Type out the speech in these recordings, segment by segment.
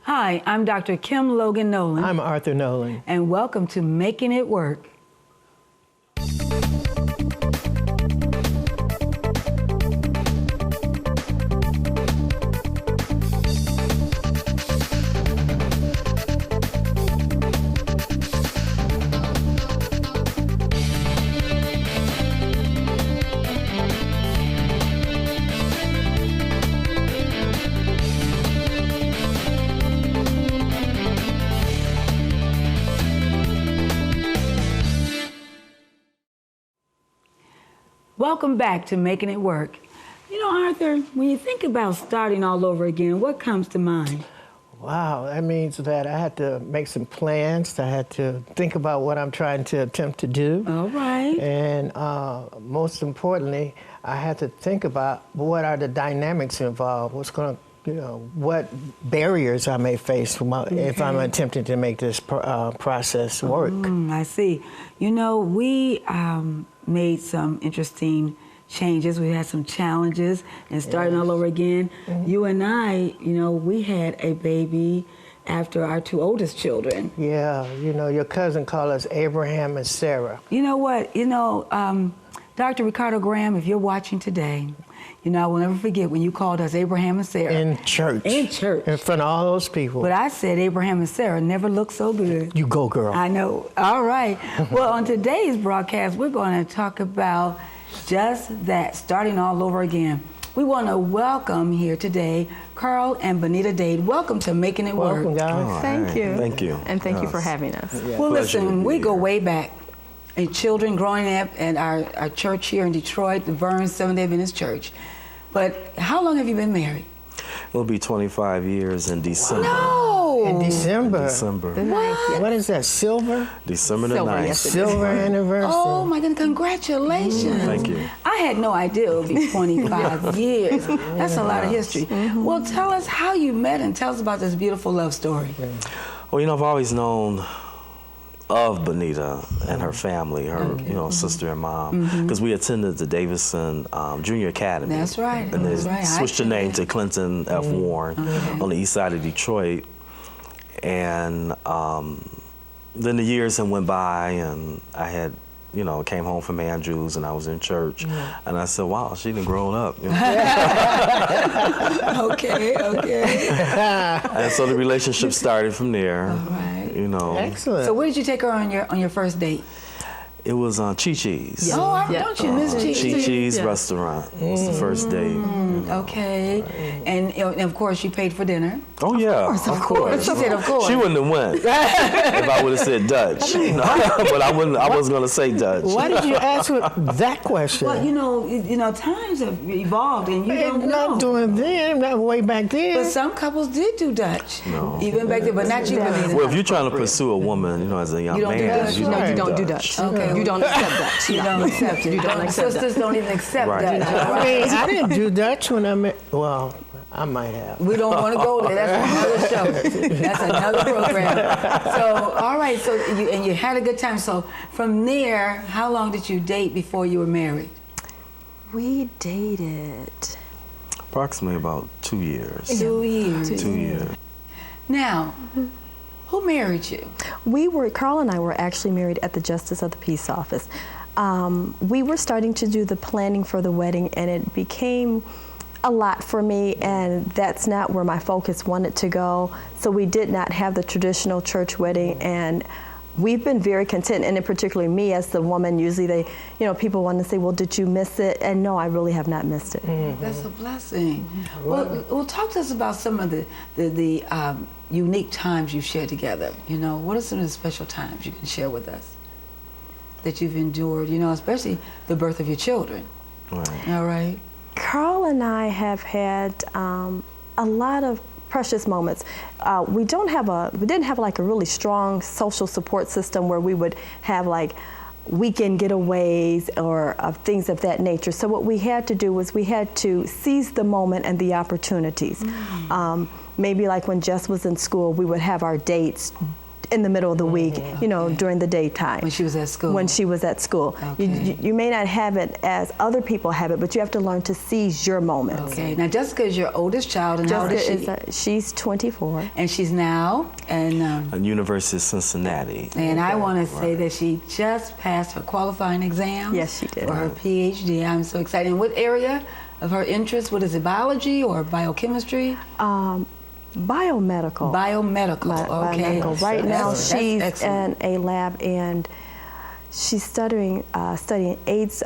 Hi, I'm Dr. Kim Logan-Nowlin. I'm Arthur Nowlin. And welcome to Making It Work. Welcome back to Making It Work. You know, Arthur, when you think about starting all over again, what comes to mind? Wow, that means that I had to make some plans. I had to think about what I'm trying to attempt to do. All right. And most importantly, I had to think about what are the dynamics involved, what's going to, what barriers I may face if I'm attempting to make this process work. I see. You know, we made some interesting changes. We had some challenges and starting all over again. You and I, we had a baby after our two oldest children. Yeah, your cousin called us Abraham and Sarah. You know what? Dr. Ricardo Graham, if you're watching today, I will never forget when you called us Abraham and Sarah. In church. In church. In front of all those people. But I said Abraham and Sarah never looked so good. You go, girl. I know. All right. Well, on today's broadcast, we're going to talk about just that, starting all over again. We want to welcome here today Carl and Bonita Dade. Welcome to Making It Work. Welcome, guys. Thank you. Thank you. And thank you for having us. Yeah. Well, Pleasure listen, to we be go here. way back. And children growing up at our church here in Detroit, the Burns Seventh-day Adventist Church. But how long have you been married? It'll be 25 years in December. No! In December. December. What is that, silver? December the Silver, 9th. yes, it is. Silver anniversary. Oh my goodness, congratulations. Thank you. I had no idea it would be 25 years. That's a lot of history. Well, tell us how you met and tell us about this beautiful love story. Well, I've always known of Bonita and her family, her sister and mom, because we attended the Davidson Junior Academy. That's right. And That's they right. switched the name to Clinton F. Warren on the east side of Detroit. And then the years went by, and I had, came home from Andrews, and I was in church, and I said, "Wow, she done grown up." Okay. And so the relationship started from there. All right. Excellent. So where did you take her on your first date? It was on Chi-Chi's. Oh, don't you miss Chi-Chi's? Chi-Chi's restaurant. It was the first date. Okay. And of course you paid for dinner. Oh yeah, Of course. She said of course. She wouldn't have went if I would have said Dutch. But I wasn't gonna say Dutch. Why did you ask her that question? Well, times have evolved and you don't know. Not doing then, not way back then. But some couples did do Dutch. No. Even back then, but not you, Bonita. Well, if you're trying to pursue a woman, as a young You don't do man, Dutch? you No, don't You don't do Dutch. Okay. You don't accept Dutch. You don't accept it. You don't accept Sisters Dutch. don't even accept Right. Dutch. I mean, I didn't do Dutch when I met, well, I might have. We don't want to go there. That's another show. That's another program. So, all right. So, you had a good time. So, from there, how long did you date before you were married? We dated. approximately about 2 years. 2 years. 2 years. Now, who married you? Carl and I were actually married at the Justice of the Peace Office. We were starting to do the planning for the wedding, and it became a lot for me, and that's not where my focus wanted to go. So we did not have the traditional church wedding, and we've been very content, and in particular me as the woman, usually people want to say, well, did you miss it? And no, I really have not missed it. That's a blessing. Well, talk to us about some of the unique times you've shared together. What are some of the special times you can share with us that you've endured, especially the birth of your children? Right. All right. Carl and I have had a lot of precious moments. We didn't have like a really strong social support system where we would have like weekend getaways or things of that nature. So what we had to do was we had to seize the moment and the opportunities. Maybe like when Jess was in school, we would have our dates in the middle of the week, you know, during the daytime. When she was at school. When she was at school. Okay. You may not have it as other people have it, but you have to learn to seize your moments. Okay. Now, Jessica is your oldest child, and how old is she? She's 24. And she's now At University of Cincinnati. and I want to say that she just passed her qualifying exams. Yes, she did. For her PhD. I'm so excited. In what area of her interest? What is it, biology or biochemistry? Biomedical. Biomedical. Okay. Biomedical. Right now, That's she's excellent. in a lab and she's studying AIDS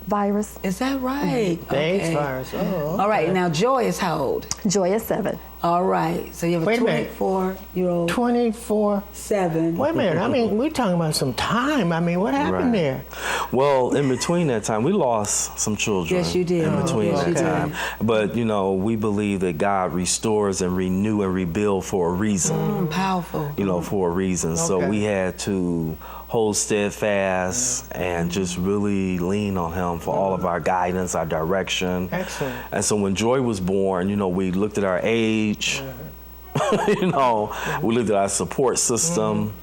virus. Is that right? The AIDS virus. Oh, okay. All right. Now, Joy is how old? Joy is 7. All right. So you have a Wait a minute. 24-year-old. 24. 7. Wait a minute. I mean, we're talking about some time. I mean, what happened Right. there? Well, in between that time, we lost some children. Yes, you did. In between Yes, that you did. time. But, you know, we believe that God restores and renew and rebuild for a reason. Powerful. You know, for a reason. So Okay. we had to hold steadfast and just really lean on him for all of our guidance, our direction. Excellent. And so when Joy was born, you know, we looked at our age, you know, we looked at our support system.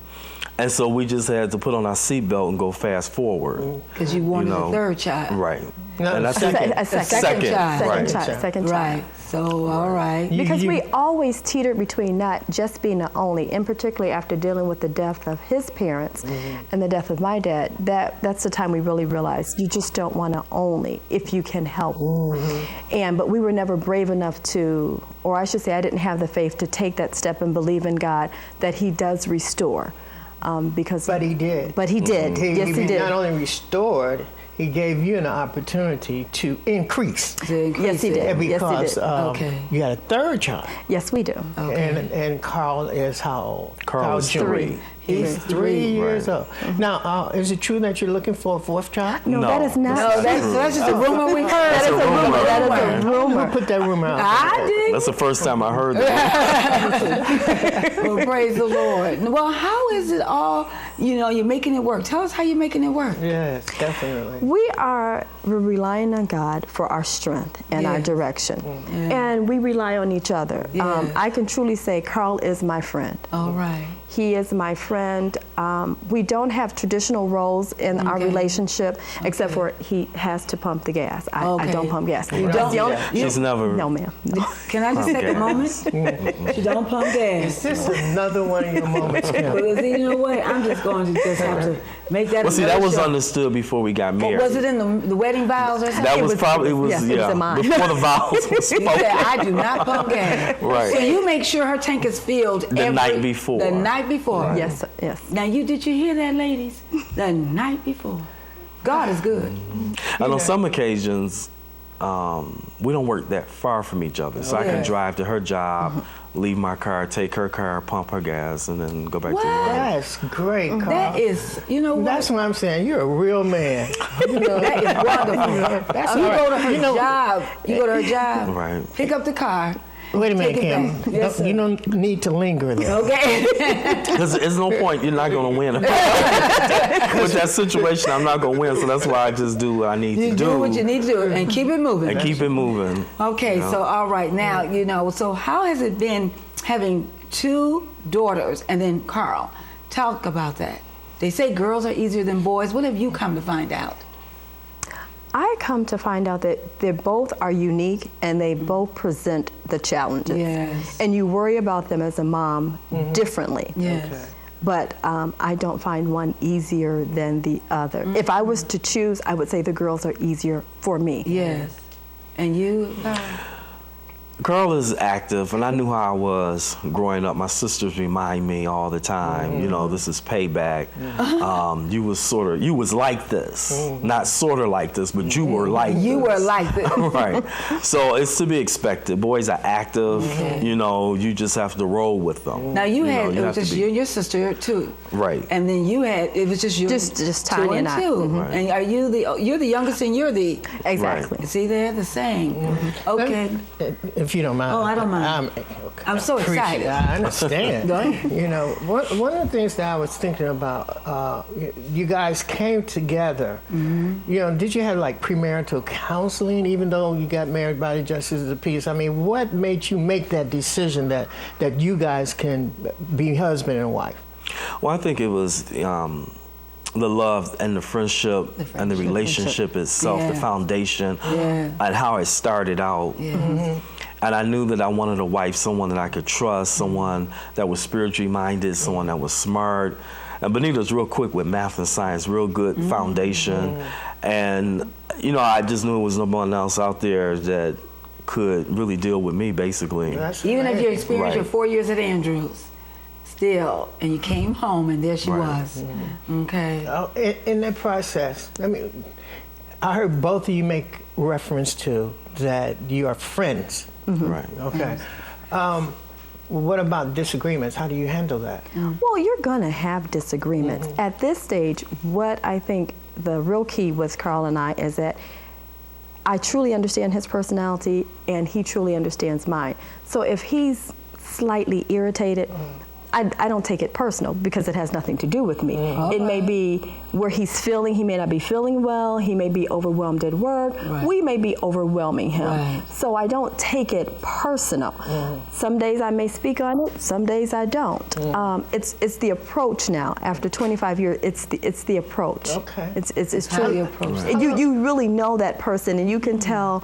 And so we just had to put on our seatbelt and go fast forward. Because you wanted know, a third child. Right. No, and that's second. A second. Second child. Right. Second child. Right. So, all right. Because we always teetered between not just being the only, and particularly after dealing with the death of his parents and the death of my dad, that's the time we really realized you just don't want to only if you can help. But we were never brave enough to, or I should say I didn't have the faith to take that step and believe in God that he does restore. But he did. But he did. Yes, he did. Not only restored, he gave you an opportunity to increase. Yes, he did. And because Okay. you had a third child. Yes, we do. Okay. And Carl is how old? Carl is Jr. 3. He's 3 years old. Now, is it true that you're looking for a fourth child? No, that is not. No, that's just a rumor we heard. That is a rumor. That is a rumor. Who put that rumor out? I did. That's the first time I heard that. Well, praise the Lord. Well, how is it all, you know, you're making it work? Tell us how you're making it work. Yes, definitely. We're relying on God for our strength and our Yes. direction. Yeah. And we rely on each other. Yeah. I can truly say Carl is my friend. All right. He is my friend. We don't have traditional roles in our Okay. relationship, except for he has to pump the gas. I Okay. don't pump gas. You That's don't? the only- She's never. No, ma'am. Can I just Pump take a gas. moment? You don't pump gas. Is this another one of your moments, Kim? Well, you know what? I'm just going to just have to make that. Well, see, that was another show. understood before we got married. Was it in the wedding vows or something? That was probably, it was, yes, it was yeah, in mine. before the vows was He said, spoken. I do not pump gas. Right. So you make sure her tank is filled The night before. The night before. Yes, yes. Now, did you hear that, ladies? The night before. God is good. And on some occasions, we don't work that far from each other. So I Yeah. can drive to her job, leave my car, take her car, pump her gas, and then go back What? to work. That's great, Carl. That is, you know what? That's what I'm saying. You're a real man. You know, That is wonderful. that's You all go right. to her You know- job. You go to her job. Right. Pick up the car. Wait a minute, Take it Kim. back. Yes, No, you sir. don't need to linger there. Okay. Because there's no point, you're not going to win. With that situation, I'm not going to win. So that's why I just do what I need You to do what you need to do and keep it moving. and keep it moving. Okay, you know? so all right, now, you know, so how has it been having 2 daughters and then Carl? Talk about that. They say girls are easier than boys. What have you come to find out? I come to find out that they both are unique and they both present the challenges. Yes. And you worry about them as a mom differently. Yes. Okay. But I don't find one easier than the other. If I was to choose, I would say the girls are easier for me. Yes. And you? Carl is active, and I knew how I was growing up. My sisters remind me all the time, you know, this is payback. You was like this, not sort of like this, but you were like You this. were like this. Right. So it's to be expected. Boys are active, you know, you just have to roll with them. Now you know, had, it have was to just be- you and your sister too. Right. And then you had, it was just you. Just 2 Tanya and I. 2. Right. And are you're the youngest and you're the, Exactly. see, they're the same. Okay. If you don't mind. Oh, I don't mind. I'm so excited. I understand. Go ahead. You know, one of the things that I was thinking about, you guys came together. You know, did you have like premarital counseling, even though you got married by the justice of the peace? I mean, what made you make that decision that you guys can be husband and wife? Well, I think it was the love and the friendship and the relationship itself, the foundation, and how it started out. And I knew that I wanted a wife, someone that I could trust, someone that was spiritually minded, someone that was smart. And Benita's real quick with math and science, real good foundation. And, you know, I just knew it was no one else out there that could really deal with me, basically. Even if you experienced your 4 years at Andrews, still, and you came home and there she was. Okay. In that process, I mean, I heard both of you make reference to that you are friends. Right. Okay. What about disagreements? How do you handle that? Well, you're going to have disagreements. At this stage, what I think the real key with Carl and I is that I truly understand his personality and he truly understands mine. So if he's slightly irritated, I don't take it personal because it has nothing to do with me. It may be where he's feeling, he may not be feeling well, he may be overwhelmed at work, we may be overwhelming him. So I don't take it personal. Some days I may speak on it, some days I don't. It's the approach now. After 25 years, it's the approach. Okay. It's truly approach. You really know that person and you can tell,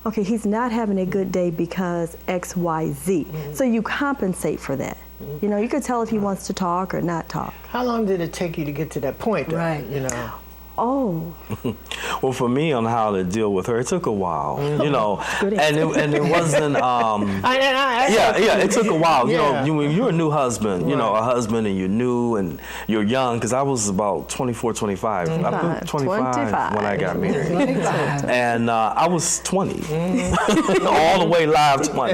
okay, he's not having a good day because X, Y, Z. So you compensate for that. You know, you could tell if he wants to talk or not talk. How long did it take you to get to that point, though? Right. You know? Oh. Well, for me, on how to deal with her, it took a while, you know, and it wasn't. It took a while. You know, when you're a new husband, you know, a husband, and you're new and you're young. Because I was about 24, 25. I think 25 when I got married, and I was 20, all the way live 20,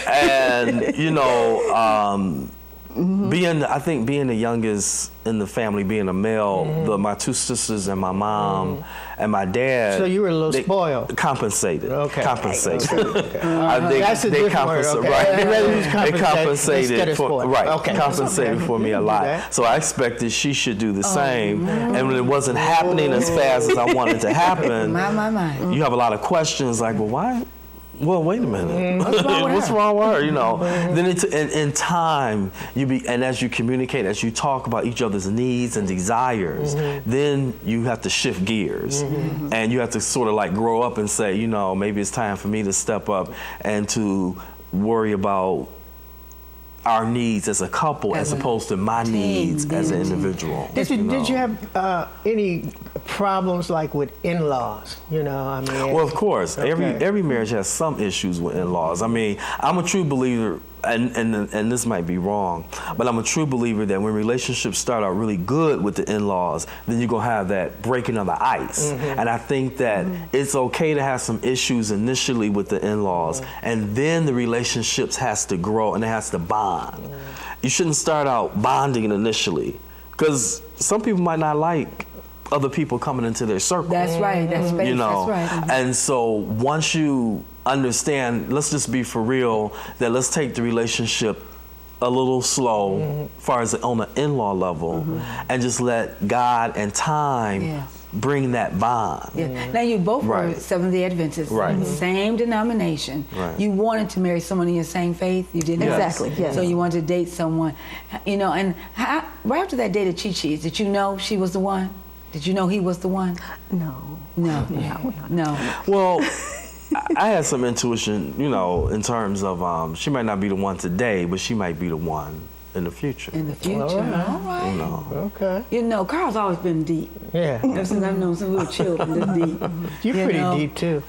and you know. I think being the youngest in the family, being a male, my two sisters and my mom and my dad. So you were a little spoiled. Compensated. Okay. Compensated. I think that's a different word. Okay. Right. They compensated for compensated for me a lot. That. So I expected she should do the same. And when it wasn't happening as fast as I wanted to happen, you have a lot of questions like, well, why? Well, wait a minute. What's wrong with her? You know. Then in time, and as you communicate, as you talk about each other's needs and desires, then you have to shift gears, and you have to sort of like grow up and say, you know, maybe it's time for me to step up and to worry about our needs as a couple as opposed to my needs as an individual. Did you have any problems like with in-laws? You know, I mean. Well, of course, every marriage has some issues with in-laws. I mean, I'm a true believer, and this might be wrong, but I'm a true believer that when relationships start out really good with the in-laws, then you're gonna have that breaking of the ice. And I think that it's okay to have some issues initially with the in-laws, and then the relationships has to grow and it has to bond. You shouldn't start out bonding initially, because some people might not like other people coming into their circle. That's right. That's space. You know, that's right. And so once you understand, let's just be for real, that let's take the relationship a little slow as far as on the in-law level, and just let God and time bring that bond. Now you both were Seventh-day Adventists, same denomination. You wanted to marry someone in your same faith. You didn't. Exactly. Yes. So you wanted to date someone, you know. And right after that date at Chi-Chi's, did you know she was the one? Did you know he was the one? No. Well, I had some intuition, you know, in terms of she might not be the one today, but she might be the one in the future. In the future. All right. You know. Okay. You know, Carl's always been deep. Yeah. Ever since I've known some little children, this deep. You're pretty deep too.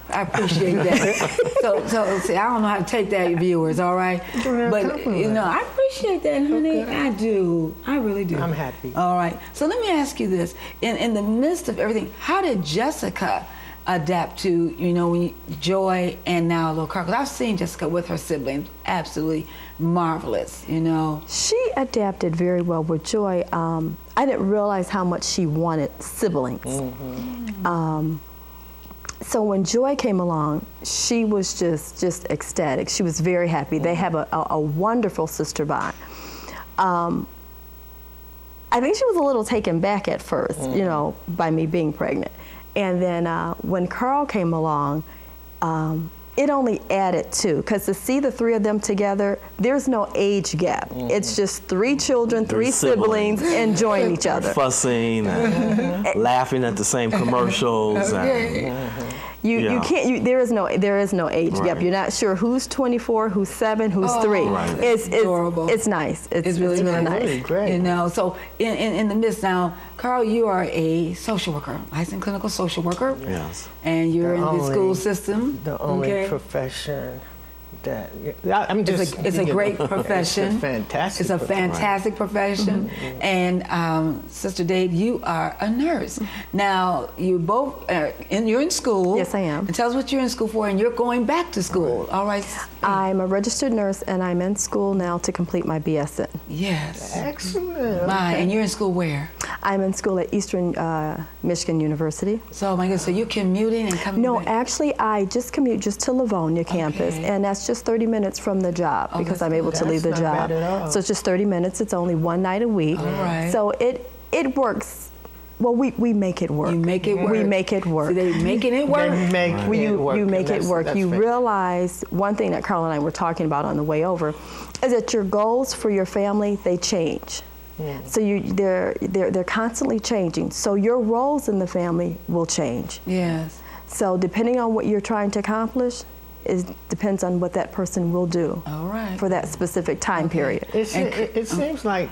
I appreciate that. so see, I don't know how to take that, viewers, all right? But, you know, I appreciate that, honey. Okay. I do. I really do. I'm happy. All right. So let me ask you this. In the midst of everything, how did Jessica adapt to, you know, Joy and now little Carl? Because I've seen Jessica with her siblings, absolutely marvelous, you know. She adapted very well with Joy. I didn't realize how much she wanted siblings. So when Joy came along, she was just ecstatic. She was very happy. They have a wonderful sister bond. I think she was a little taken back at first, you know, by me being pregnant. And then when Carl came along, it only added to, because to see the three of them together, there's no age gap. It's just three children, three siblings enjoying each other. Fussing and laughing at the same commercials. You can't. There is no age gap. You're not sure who's 24, who's 7, who's 3. Right. It's adorable. It's nice. It's really nice. Really great. You know, so in the midst now, Carl, you are a social worker, licensed clinical social worker. Yes. And you're in the school system. The only profession that I'm just. It's a great profession. It's a fantastic. It's a fantastic profession. And Sister Dave, you are a nurse. Now you both you're in school. Yes, I am. And tell us what you're in school for, and you're going back to school. All right. I'm a registered nurse, and I'm in school now to complete my BSN. Yes. Excellent. And you're in school where? I'm in school at Eastern Michigan University. So, my goodness, so you're commuting and coming No, back? actually, I just commute just to Livonia campus, and that's just 30 minutes from the job because I'm able to leave the That's job. not bad at all. So it's just 30 minutes. It's only one night a week. All right. So it works. Well, we make it work. You make it work. We make it work. See, they making it work. They make it work. You make it work. That's You fantastic. realize one thing that Carl and I were talking about on the way over is that your goals for your family, they change. So they're constantly changing. So your roles in the family will change. Yes. So depending on what you're trying to accomplish, it depends on what that person will do All right. for that specific time period. It seems like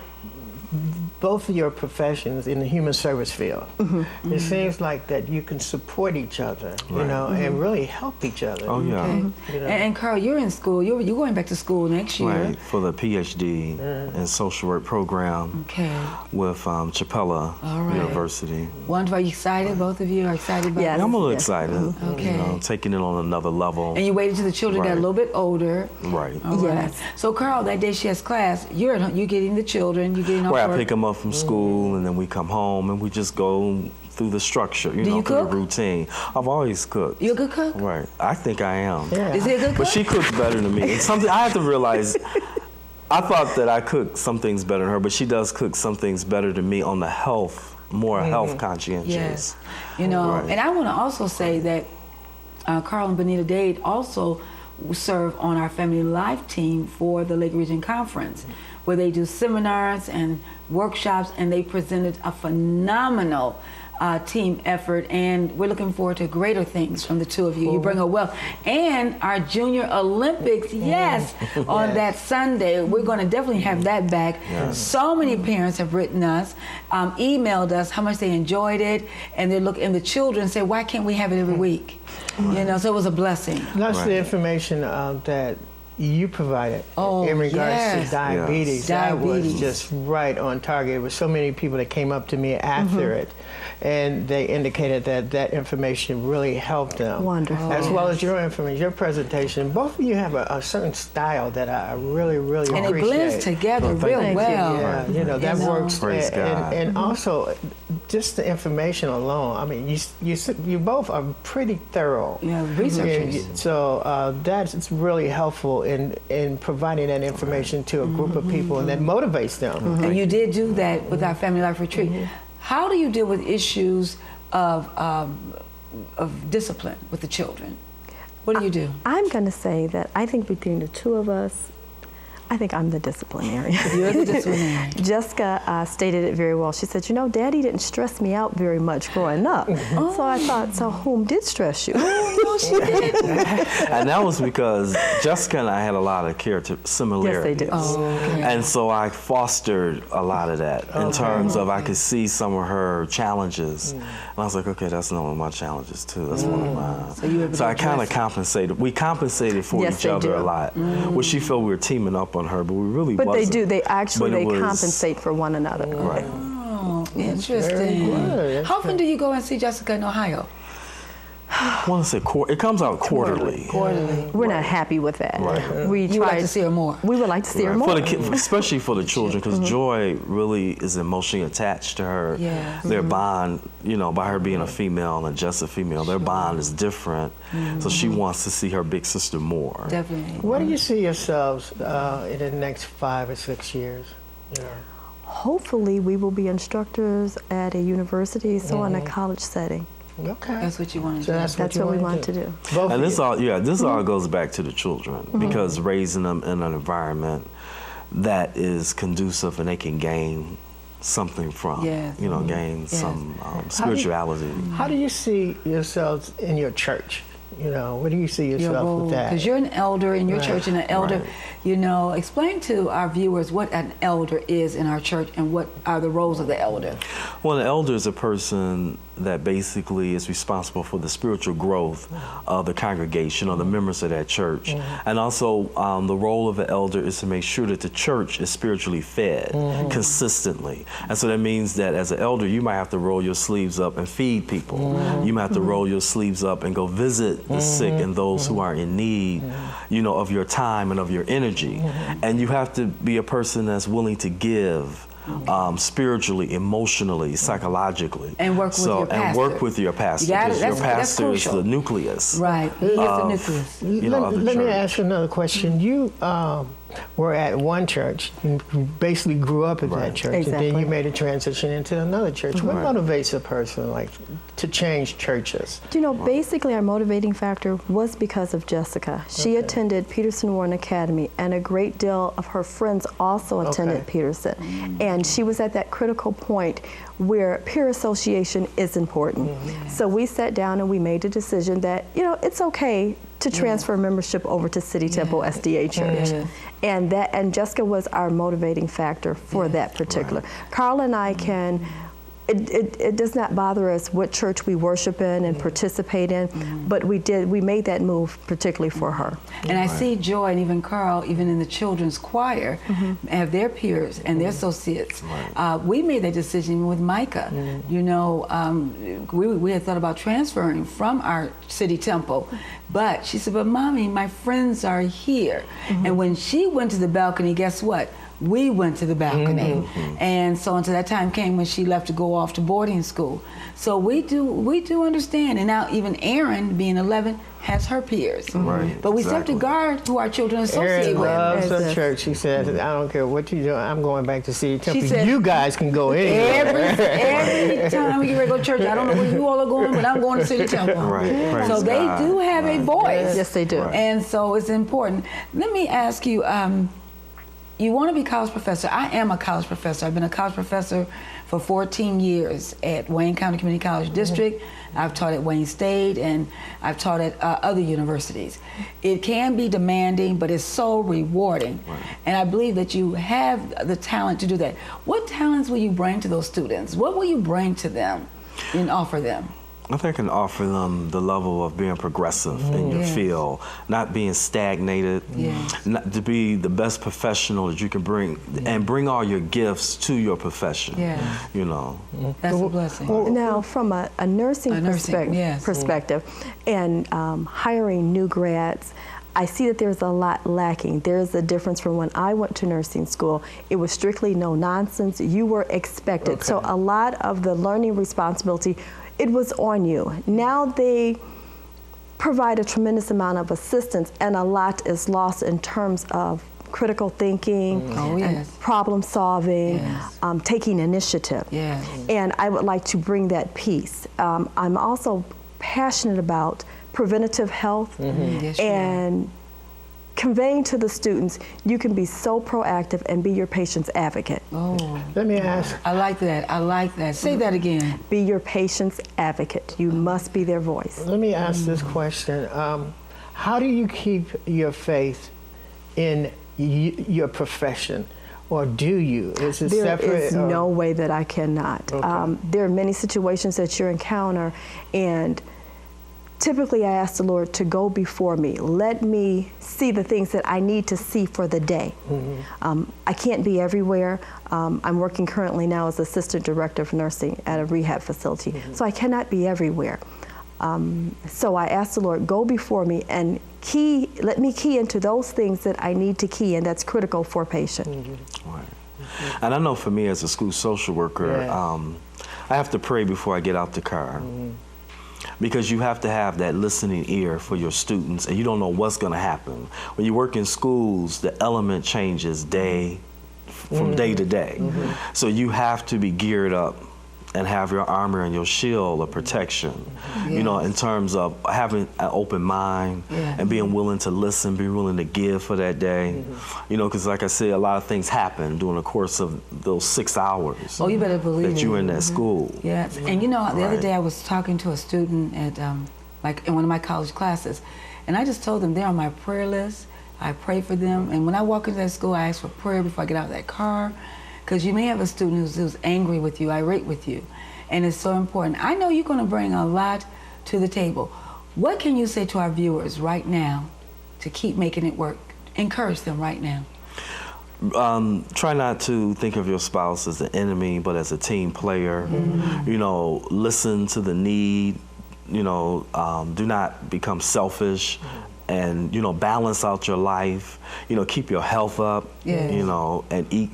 both of your professions in the human service field, it seems like that you can support each other, you know, and really help each other. Oh, yeah. Okay. You know. And Carl, you're in school. You're going back to school next year. Right, for the PhD in social work program Okay. with Chapella All right. University. Wonderful. Are you excited? Both of you are excited about Yes. this? I'm a little Yes. excited, Okay. you know, taking it on another level. And you waited till the children got a Right. little bit older. Right. All right. Yes. So Carl, that day she has class, you're getting the children, you're getting off Where I work. pick them up from school, and then we come home, and we just go through the structure, Do know, you through cook? the routine. I've always cooked. You a good cook? Right. I think I am. Yeah. Is he a good cook? But she cooks better than me. It's something I have to realize. I thought that I cooked some things better than her, but she does cook some things better than me on the more health conscientious. Yes. You know, Right. and I want to also say that Carl and Benita Dade also serve on our Family Life team for the Lake Region Conference, where they do seminars and workshops, and they presented a phenomenal team effort, and we're looking forward to greater things from the two of you. You bring a wealth. And our Junior Olympics, yes, on that Sunday. We're going to definitely have that back. So many parents have written us, emailed us how much they enjoyed it, and and the children say, why can't we have it every week? You know, so it was a blessing. That's Right. the information that you provided in regards yes. to diabetes. Yes. That was Diabetes. just right on target. There were so many people that came up to me after it, and they indicated that that information really helped them. Wonderful. As well as your information, your presentation. Both of you have a certain style that I really, really And appreciate. it blends together Oh, thank real you. well. Yeah, you know, that You know. works. Praise God. And also, just the information alone. I mean, you both are pretty thorough. Yeah, researchers. So that's really helpful in providing that information to a group of people, and that motivates them. And you did do that with our Family Life Retreat. How do you deal with issues of discipline with the children? What do you do? I'm going to say that I think between the two of us, I think I'm the disciplinarian. You're the disciplinarian. Jessica stated it very well. She said, you know, Daddy didn't stress me out very much growing up. So I thought, so whom did stress you? No, she didn't. And that was because Jessica and I had a lot of character similarities. Yes, they do. Oh, okay. And so I fostered a lot of that in terms of I could see some of her challenges. And I was like, okay, that's one of my challenges too. That's one of mine. So you were able to I kind of address it. compensated. We compensated for Yes, each they other do. a lot. Which she felt we were teaming up on her, but we really But wasn't. they do. They actually, But it they was- compensate for one another. Right. Oh, interesting. good. How often do you go and see Jessica in Ohio? I want to say it comes out quarterly. Quarterly. We're not happy with that. Right. We You would like tried to see her more? We would like to see her Right. more. For the especially for the children, because Joy really is emotionally attached to her. Yes. Their bond, you know, by her being a female and just a female, their bond is different. So she wants to see her big sister more. Definitely. Where do you see yourselves in the next 5 or 6 years? You know? Hopefully, we will be instructors at a university, so in a college setting. Okay. That's what you want to So do. that's That's what we want to do. Both And of this you. all, this all goes back to the children because raising them in an environment that is conducive and they can gain something from, Yes. gain Yes. some spirituality. How do you see yourselves in your church? Where do you see yourself with that? Because you're an elder in your Right. church, and an elder, Right. explain to our viewers what an elder is in our church and what are the roles of the elder. Well, an elder is a person that basically is responsible for the spiritual growth of the congregation or the members of that church. And also, the role of an elder is to make sure that the church is spiritually fed consistently. And so that means that as an elder, you might have to roll your sleeves up and feed people. You might have to roll your sleeves up and go visit the sick and those who are in need, of your time and of your energy. And you have to be a person that's willing to give. Spiritually, emotionally, psychologically, And work with your pastor. And work with your pastor. You gotta- Because your that's pastor is crucial. the nucleus. Right. He is the nucleus. Of the Let me church. ask you another question. You were at one church, you basically grew up at that Right. church, and Exactly. then you made a transition into another church. What motivates a person to change churches? Basically our motivating factor was because of Jessica. She attended Peterson Warren Academy, and a great deal of her friends also attended Peterson. And she was at that critical point where peer association is important. So we sat down and we made a decision that, it's okay to transfer membership over to City Temple SDA Church. And Jessica was our motivating factor for that particular. Carl and I can, it does not bother us what church we worship in and participate in, but we made that move particularly for her. And I see Joy and even Carl, even in the children's choir, have their peers and their associates. We made that decision with Micah. We had thought about transferring from our City Temple, but she said, but Mommy, my friends are here. And when she went to the balcony, guess what? We went to the balcony. And so until that time came when she left to go off to boarding school. So we do understand. And now even Erin, being 11, has her peers. Right. But we still have to guard who our children associate Erin with. loves As her a- church. She said, I don't care what you do, I'm going back to City Temple. said- You guys can go anywhere. Every time we get ready to go to church, I don't know where you all are going, but I'm going to City Temple. Right. Praise So they God. do have a voice. Yes, they do. Right. And so it's important. Let me ask you, you want to be a college professor. I am a college professor. I've been a college professor for 14 years at Wayne County Community College District. I've taught at Wayne State, and I've taught at other universities. It can be demanding, but it's so rewarding. And I believe that you have the talent to do that. What talents will you bring to those students? What will you bring to them and offer them? I think I can offer them the level of being progressive in your field, not being stagnated, not to be the best professional that you can bring, and bring all your gifts to your profession. That's a blessing. Now, from a nursing, perspective and hiring new grads, I see that there's a lot lacking. There's a difference from when I went to nursing school. It was strictly no nonsense. You were expected. So a lot of the learning responsibility, it was on you. Now they provide a tremendous amount of assistance, and a lot is lost in terms of critical thinking, and problem solving, taking initiative. And I would like to bring that piece. I'm also passionate about preventative health and conveying to the students, you can be so proactive and be your patient's advocate. Let me ask. I like that. I like that. Say that again. Be your patient's advocate. You must be their voice. Let me ask this question. How do you keep your faith in your profession? Or do you? Is it separate? There is no way that I cannot. There are many situations that you encounter, and typically I ask the Lord to go before me. Let me see the things that I need to see for the day. I can't be everywhere. I'm working currently now as Assistant Director of Nursing at a rehab facility, so I cannot be everywhere. So I ask the Lord, go before me and let me key into those things that I need to key in that's critical for a patient. Right. And I know for me as a school social worker, I have to pray before I get out the car. Because you have to have that listening ear for your students, and you don't know what's going to happen. When you work in schools, the element changes from day to day. So you have to be geared up and have your armor and your shield of protection, you know, in terms of having an open mind and being willing to listen, be willing to give for that day, you know, because like I said, a lot of things happen during the course of those 6 hours. Oh, you better believe that you're in that school. Yes, and you know, the other day I was talking to a student at, like in one of my college classes, and I just told them they're on my prayer list. I pray for them, and when I walk into that school, I ask for prayer before I get out of that car, because you may have a student who's angry with you, irate with you, and it's so important. I know you're going to bring a lot to the table. What can you say to our viewers right now to keep making it work? Encourage them right now. Try not to think of your spouse as the enemy, but as a team player. You know, listen to the need. You know, do not become selfish, and you know, balance out your life. You know, keep your health up. You know, and eat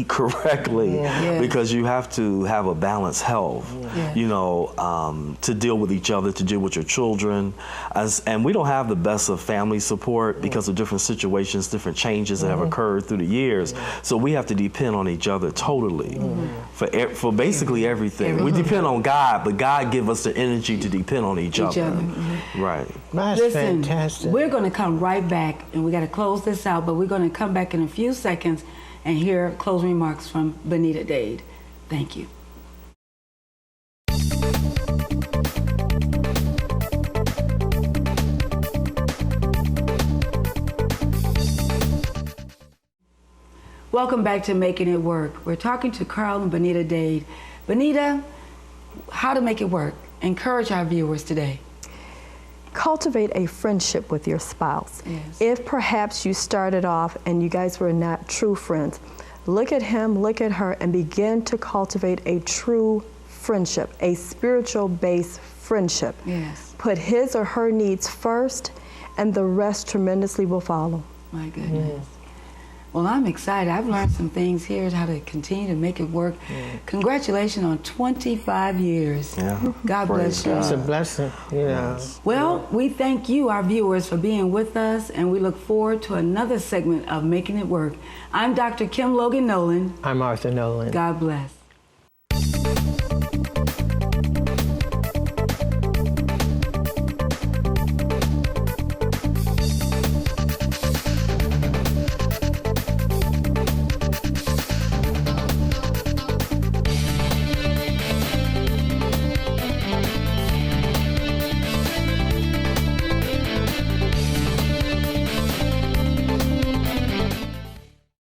correctly, because you have to have a balanced health, you know, to deal with each other, to deal with your children. And we don't have the best of family support because of different situations, different changes that have occurred through the years. So we have to depend on each other totally for basically everything. We depend on God, but God give us the energy to depend on each other. Right. That's Listen, fantastic. we're going to come right back, and we got to close this out, but we're going to come back in a few seconds and hear closing remarks from Benita Dade. Thank you. Welcome back to Making It Work. We're talking to Carl and Benita Dade. Benita, how to make it work? Encourage our viewers today. Cultivate a friendship with your spouse. If perhaps you started off and you guys were not true friends, look at him, look at her, and begin to cultivate a true friendship, a spiritual-based friendship. Put his or her needs first, and the rest tremendously will follow. My goodness. Well, I'm excited. I've learned some things here, how to continue to make it work. Congratulations on 25 years. God bless you. It's a blessing. Yeah. Well, we thank you, our viewers, for being with us, and we look forward to another segment of Making It Work. I'm Dr. Kim Logan-Nowlin. I'm Arthur Nowlin. God bless.